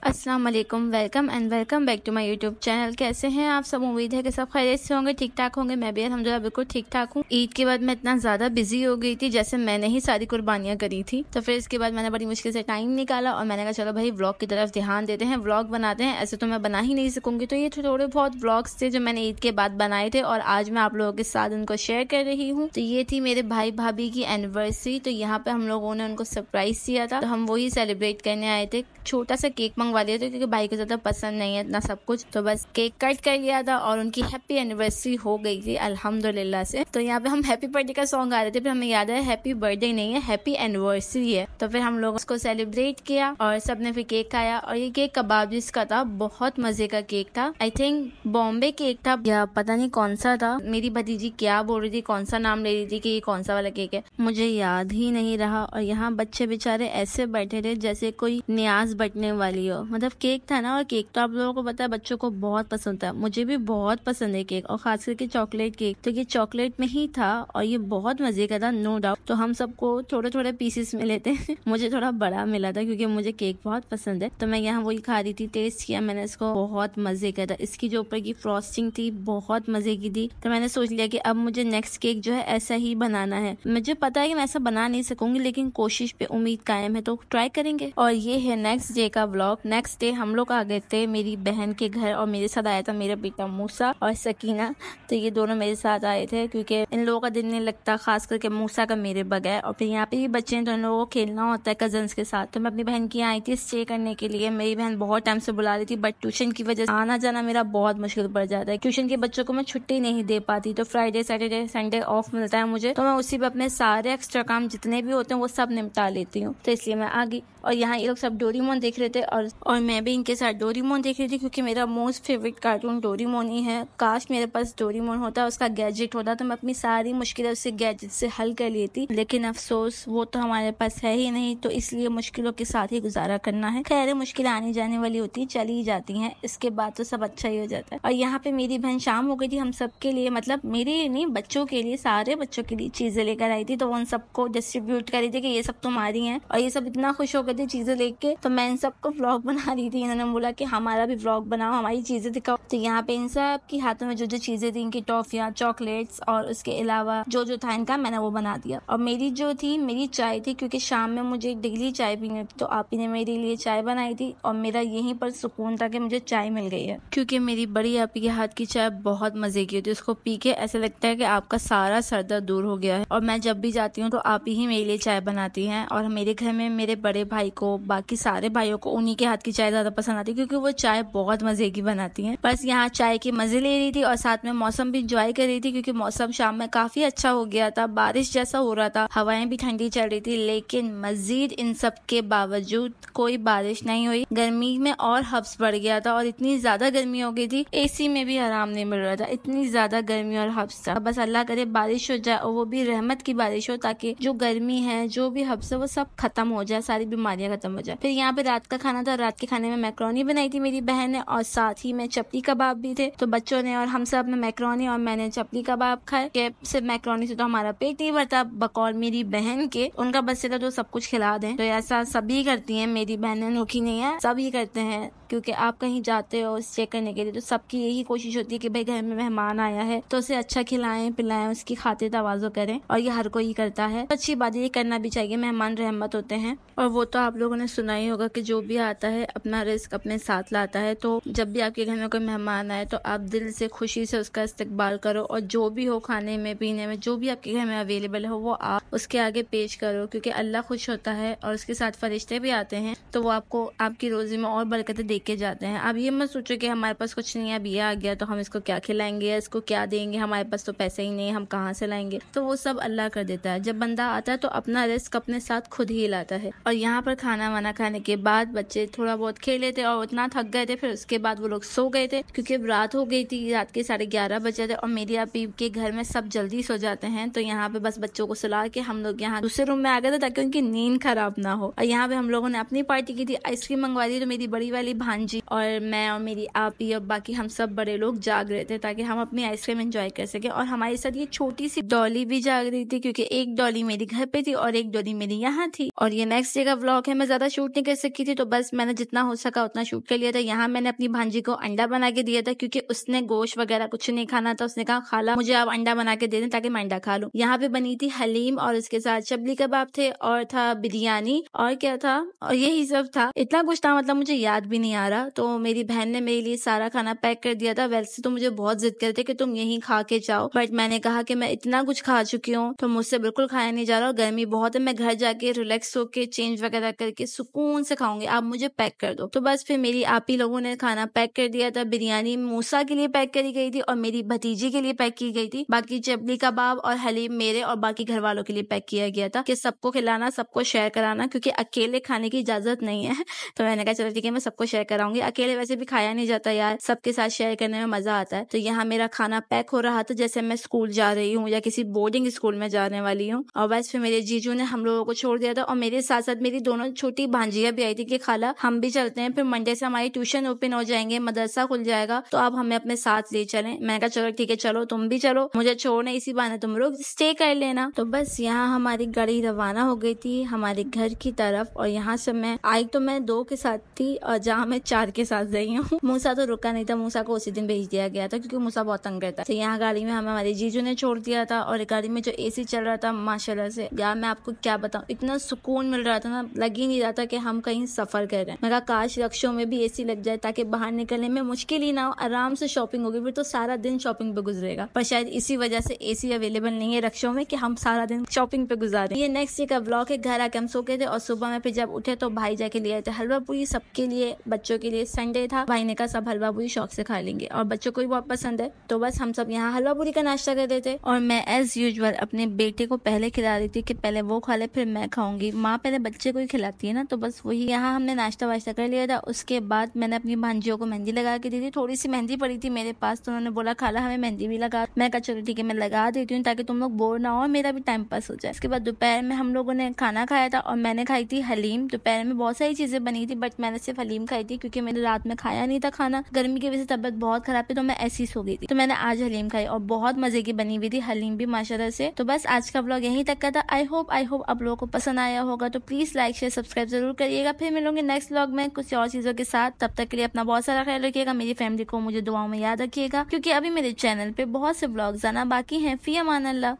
अस्सलाम वालेकुम, welcome and welcome back to my YouTube channel. कैसे हैं आप सब? उम्मीद है कि सब खैरियत से होंगे, ठीक ठाक होंगे। मैं भी अल्हम्दुलिल्लाह बिल्कुल ठीक ठाक हूँ। ईद के बाद मैं इतना ज़्यादा बिजी हो गई थी जैसे मैंने ही सारी कुर्बानियाँ करी थी। तो फिर इसके बाद मैंने बड़ी मुश्किल से टाइम निकाला और मैंने कहा चलो भाई व्लॉग की तरफ ध्यान देते हैं, व्लॉग बनाते हैं। ऐसे तो मैं बना ही नहीं सकूंगी, तो ये थोड़े बहुत व्लॉग्स थे जो मैंने ईद के बाद बनाए थे और आज मैं आप लोगों के साथ उनको शेयर कर रही हूँ। तो ये थी मेरे भाई भाभी की एनिवर्सरी। तो यहाँ पे हम लोगों ने उनको सरप्राइज दिया था, तो हम वही सेलिब्रेट करने आए थे। छोटा सा केक मंगवा लिया था क्योंकि भाई को ज्यादा पसंद नहीं है इतना सब कुछ, तो बस केक कट कर लिया था और उनकी हैप्पी एनिवर्सरी हो गई थी अल्हम्दुलिल्लाह से। तो यहाँ पे हम हैप्पी बर्थडे का सॉन्ग गा रहे थे, फिर हमें याद है हैप्पी बर्थडे नहीं है, हैप्पी एनिवर्सरी है। तो फिर हम लोग उसको सेलिब्रेट किया और सबने फिर केक खाया। और ये केक कबाबिस का था, बहुत मजे का केक था। आई थिंक बॉम्बे केक था या पता नहीं कौन सा था। मेरी भतीजी क्या बोल रही थी, कौन सा नाम ले रही थी कि ये कौन सा वाला केक है, मुझे याद ही नहीं रहा। और यहाँ बच्चे बेचारे ऐसे बैठे थे जैसे कोई न्याज बटने वाली हो। मतलब केक था ना, और केक तो आप लोगों को पता है बच्चों को बहुत पसंद था, मुझे भी बहुत पसंद है केक, और खास करके चॉकलेट केक। तो ये चॉकलेट में ही था और ये बहुत मजे का था, नो डाउट। तो हम सबको थोड़े थोड़े पीसेस मिले थे मुझे थोड़ा बड़ा मिला था क्योंकि मुझे केक बहुत पसंद है। तो मैं यहाँ वही खा रही थी, टेस्ट किया मैंने इसको, बहुत मजे का था। इसकी जो ऊपर की फ्रॉस्टिंग थी बहुत मजे की थी। तो मैंने सोच लिया कि अब मुझे नेक्स्ट केक जो है ऐसा ही बनाना है। मुझे पता है कि मैं ऐसा बना नहीं सकूंगी, लेकिन कोशिश पे उम्मीद कायम है, तो ट्राई करेंगे। और ये है नेक्स्ट डे का व्लॉग। नेक्स्ट डे हम लोग आ गए थे मेरी बहन के घर और मेरे साथ आया था मेरा बेटा मूसा और सकीना। तो ये दोनों मेरे साथ आए थे क्योंकि इन लोगों का दिन नहीं लगता, खास करके मूसा का मेरे बगैर। और फिर यहाँ पे भी बच्चे हैं तो इन लोगों को खेलना होता है कजन्स के साथ। तो मैं अपनी बहन की आई थी स्टे करने के लिए। मेरी बहन बहुत टाइम से बुला रही थी, बट ट्यूशन की वजह से आना जाना मेरा बहुत मुश्किल पड़ जाता है। ट्यूशन के बच्चों को मैं छुट्टी नहीं दे पाती, तो फ्राइडे सैटरडे संडे ऑफ मिलता है मुझे, तो मैं उसी पे अपने सारे एक्स्ट्रा काम जितने भी होते हैं वो सब निपटा लेती हूँ। तो इसलिए मैं आ गई और यहाँ ये लोग सब डोरेमोन देख रहे थे और मैं भी इनके साथ डोरेमोन देख रही थी क्योंकि मेरा मोस्ट फेवरेट कार्टून डोरेमोन ही है। काश मेरे पास डोरेमोन होता, उसका गैजेट होता, तो मैं अपनी सारी मुश्किलें उससे गैजेट से हल कर लेती। लेकिन अफसोस वो तो हमारे पास है ही नहीं, तो इसलिए मुश्किलों के साथ ही गुजारा करना है। खैर मुश्किलें आनी जाने वाली होती, चली ही जाती हैं, इसके बाद तो सब अच्छा ही हो जाता है। और यहाँ पे मेरी बहन शाम हो गई थी, हम सबके लिए, मतलब मेरे नहीं बच्चों के लिए, सारे बच्चों के लिए चीजें लेकर आई थी। तो उन सबको डिस्ट्रीब्यूट कर रही थी कि ये सब तुम्हारी हैं, और ये सब इतना खुश हो गए थे चीजें लेके। तो मैं इन सबको व्लॉग बना रही थी, इन्होंने बोला कि हमारा भी व्लॉग बनाओ, हमारी चीजें दिखाओ। तो यहाँ पे इन सब की हाथों में जो जो चीजें थी, इनकी टॉफियाँ, चॉकलेट्स और उसके अलावा जो जो था इनका, मैंने वो बना दिया। और मेरी जो थी, मेरी चाय थी, क्योंकि शाम में मुझे डेली चाय पीनी थी, तो आप ही ने मेरे लिए चाय बनाई थी और मेरा यहीं पर सुकून था कि मुझे चाय मिल गई है। क्योंकि मेरी बड़ी आपी के हाथ की चाय बहुत मजे की होती है, उसको पी के ऐसा लगता है कि आपका सारा सर दर्द दूर हो गया है। और मैं जब भी जाती हूँ तो आप ही मेरे लिए चाय बनाती हैं, और मेरे घर में मेरे बड़े भाई को, बाकी सारे भाइयों को उन्हीं के हाथ की चाय ज्यादा पसंद आती है क्योंकि वो चाय बहुत मजे की बनाती हैं। बस यहाँ चाय के मजे ले रही थी और साथ में मौसम भी इंजॉय कर रही थी क्योंकि मौसम शाम में काफी अच्छा हो गया था, बारिश जैसा हो रहा था, हवाएं भी ठंडी चल रही थी। लेकिन मजीद इन सब के बावजूद कोई बारिश नहीं हुई। गर्मी में और हब्स बढ़ गया था और इतनी ज्यादा गर्मी हो गई थी, एसी में भी आराम नहीं मिल रहा था, इतनी ज्यादा गर्मी और हब्स था। बस अल्लाह करे बारिश हो जाए और वो भी रहमत की बारिश हो, ताकि जो गर्मी है, जो भी हब्स है, वो सब खत्म हो जाए, सारी बीमारियां खत्म हो जाए। फिर यहाँ पे रात का खाना था, रात के खाने में मैक्रोनी बनाई थी मेरी बहन ने, और साथ ही में चपली कबाब भी थे। तो बच्चों ने और हम सब ने मैक्रोनी और मैंने चपली कबाब खाए। सिर्फ मैक्रोनी से तो हमारा पेट नहीं भरता, बकौल मेरी बहन के, उनका बस था तो सब कुछ खिला दें। तो ऐसा सभी करती हैं, मेरी बहनें नोखी नहीं है, सभी करते हैं, क्योंकि आप कहीं जाते हो स्टे करने के लिए तो सबकी यही कोशिश होती है कि भाई घर में मेहमान आया है तो उसे अच्छा खिलाएं पिलाएं, उसकी खातिर तवाज़ो करें, और ये हर कोई करता है। अच्छी बात है, ये करना भी चाहिए, मेहमान रहमत होते हैं। और वो तो आप लोगों ने सुना ही होगा कि जो भी आता है अपना रिस्क अपने साथ लाता है। तो जब भी आपके घर में कोई मेहमान आए तो आप दिल से खुशी से उसका इस्तकबाल करो, और जो भी हो खाने में पीने में, जो भी आपके घर में अवेलेबल हो, वो आप उसके आगे पेश करो, क्योंकि अल्लाह खुश होता है और उसके साथ फरिश्ते भी आते हैं, तो वो आपको आपकी रोजी में और बरकतें दे के जाते हैं। अब ये मत सोचो कि हमारे पास कुछ नहीं है, अब ये आ गया तो हम इसको क्या खिलाएंगे, इसको क्या देंगे, हमारे पास तो पैसे ही नहीं, हम कहाँ से लाएंगे। तो वो सब अल्लाह कर देता है। जब बंदा आता है तो अपना रिस्क अपने साथ खुद ही लाता है। और यहाँ पर खाना वाना खाने के बाद बच्चे थोड़ा बहुत खेले थे और उतना थक गए थे, फिर उसके बाद वो लोग सो गए थे क्योंकि रात हो गई थी, रात के 11:30 बजे थे। और मेरी आपी के घर में सब जल्दी सो जाते हैं, तो यहाँ पे बस बच्चों को सुला के हम लोग यहाँ दूसरे रूम में आ गए थे ताकि उनकी नींद खराब ना हो। और यहाँ पे हम लोगों ने अपनी पार्टी की थी, आइसक्रीम मंगवा दी। तो मेरी बड़ी वाली भांजी और मैं और मेरी आपी और बाकी हम सब बड़े लोग जाग रहे थे ताकि हम अपनी आइसक्रीम एंजॉय कर सके। और हमारे साथ ये छोटी सी डॉली भी जाग रही थी क्योंकि एक डॉली मेरी घर पे थी और एक डॉली मेरी यहाँ थी। और ये नेक्स्ट डे का व्लॉग व्लॉग है, मैं ज्यादा शूट नहीं कर सकी थी, तो बस मैंने जितना हो सका उतना शूट कर लिया था। यहाँ मैंने अपनी भांजी को अंडा बना के दिया था क्योंकि उसने गोश्त वगैरह कुछ नहीं खाना था। उसने कहा खाला मुझे आप अंडा बना के दे दें ताकि मैं अंडा खा लूं। यहाँ पे बनी थी हलीम और उसके साथ चबली कबाब थे और था बिरयानी और क्या था और यही सब था। इतना कुछ था, मतलब मुझे याद भी नहीं आ रहा। तो मेरी बहन ने मेरे लिए सारा खाना पैक कर दिया था। वैसे तो मुझे बहुत जिद करते कि तुम यहीं खा के जाओ, बट मैंने कहा कि मैं इतना कुछ खा चुकी हूँ तो मुझसे बिल्कुल खाया नहीं जा रहा। गर्मी बहुत है, मैं घर जाके रिलैक्स होके चेंज वगैरह करके सुकून से खाऊंगी, आप मुझे पैक कर दो। तो बस फिर मेरी आप ही लोगों ने खाना पैक कर दिया था। बिरयानी मूसा के लिए पैक करी गई थी और मेरी भतीजी के लिए पैक की गई थी। बाकी चबली कबाब और हलीम मेरे और बाकी घर वालों के लिए पैक किया गया था कि सबको खिलाना, सबको शेयर कराना, क्योंकि अकेले खाने की इजाजत नहीं है। तो मैंने कहा चलो ठीक है, मैं सबको शेयर कराऊंगी। अकेले वैसे भी खाया नहीं जाता यार, सबके साथ शेयर करने में मजा आता है। तो यहाँ मेरा खाना पैक हो रहा था जैसे मैं स्कूल जा रही हूँ या किसी बोर्डिंग स्कूल में जाने वाली हूँ। और बस फिर मेरे जीजू ने हम लोगों को छोड़ दिया था और मेरे साथ साथ मेरी दोनों छोटी भांजियां भी आई थी कि खाला हम भी चलते हैं, फिर मंडे से हमारी ट्यूशन ओपन हो जाएंगे, मदरसा खुल जाएगा, तो आप हमें अपने साथ ले चलें। मैंने कहा चलो ठीक है, चलो तुम भी चलो, मुझे छोड़ने इसी बहाने तुम लोग स्टे कर लेना। तो बस यहाँ हमारी गाड़ी रवाना हो गई थी हमारे घर की तरफ। और यहाँ से मैं आई तो मैं 2 के साथ थी और जहाँ मैं 4 के साथ गई हूँ। मूसा तो रुका नहीं था, मूसा को उसी दिन भेज दिया गया था क्योंकि मूसा बहुत तंग करता है। तो यहाँ गाड़ी में हमें हमारे जीजू ने छोड़ दिया था और गाड़ी में जो एसी चल रहा था माशाल्लाह से यार मैं आपको क्या बताऊँ, इतना सुकून मिल रहा था ना, लग ही नहीं रहा था कि हम कहीं सफर कर रहे हैं। मैं कहा काश रक्षों में भी एसी लग जाए ताकि बाहर निकलने में मुश्किल ही ना हो, आराम से शॉपिंग होगी। फिर तो सारा दिन शॉपिंग पे गुजरेगा, पर शायद इसी वजह से एसी अवेलेबल नहीं है रक्षों में कि हम सारा दिन शॉपिंग पे गुजारे। ये नेक्स्ट डे का ब्लॉग है। घर आके हम सो गए थे और सुबह में फिर जब उठे तो भाई जाके ले आए थे हलवा पूरी सबके लिए, बच्चों के लिए। संडे था, भाई ने कहा सब हलवा पूरी शौक से खा लेंगे और बच्चों को भी बहुत पसंद है। तो बस हम सब यहाँ हलवा पूरी का नाश्ता कर रहे थे और मैं एज यूजुअल अपने बेटे को पहले खिला रही थी कि पहले वो खा ले फिर मैं खाऊंगी। माँ पहले बच्चे को ही खिलाती है ना, तो बस वही यहाँ हमने नाश्ता वाश्ता कर लिया था। उसके बाद मैंने अपनी भांजियों को मेहंदी लगा के दी थी। थोड़ी सी मेहंदी पड़ी थी मेरे पास तो उन्होंने बोला खाला हमें मेहंदी भी लगा। मैं कहा चलो ठीक है मैं लगा देती हूँ ताकि तुम लोग बोर ना हो, मेरा भी टाइम पास हो जाए। इसके बाद दोपहर में हम लोगों ने खाना खाया था और मैंने खाई थी हलीम। दोपहर में बहुत सारी चीजें बनी थी बट मैंने सिर्फ हलीम खाई थी क्योंकि मैंने रात में खाया नहीं था खाना, गर्मी की वजह से तबियत बहुत खराब थी तो मैं ऐसी सो गई थी। तो मैंने आज हलीम खाई और बहुत मजे की बनी हुई थी हलीम भी माशाल्लाह से। तो बस आज का व्लॉग यहीं तक का था। आई होप आप लोगों को पसंद आया होगा, तो प्लीज लाइक शेयर सब्सक्राइब जरूर करिएगा। फिर मिलूंगे नेक्स्ट व्लॉग में कुछ और चीजों के साथ। तब तक के लिए अपना बहुत सारा ख्याल रखिएगा, मेरी फैमिली को मुझे दुआओं में याद रखिएगा क्योंकि अभी मेरे चैनल पे बहुत से व्लॉग्स आना बाकी हैं। फी अमान अल्लाह।